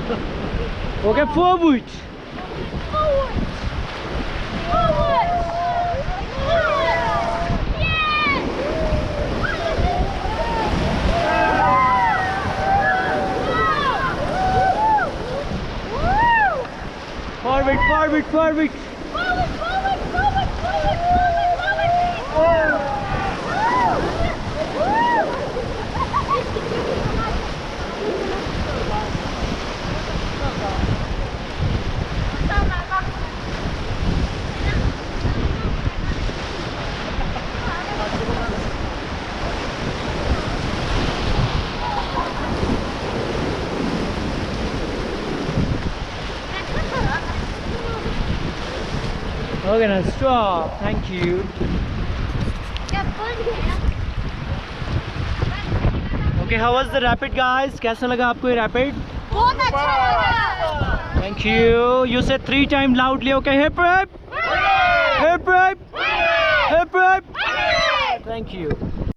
Okay, forward. Forward. Forward. Forward, forward, forward. Okay, now stop. Thank you. Okay, how was the rapid, guys? कैसा लगा आपको ये rapid? बहुत अच्छा लगा। Thank you. You said 3 times loudly. Okay, hip hip. Hip hip. Hip hip. Thank you.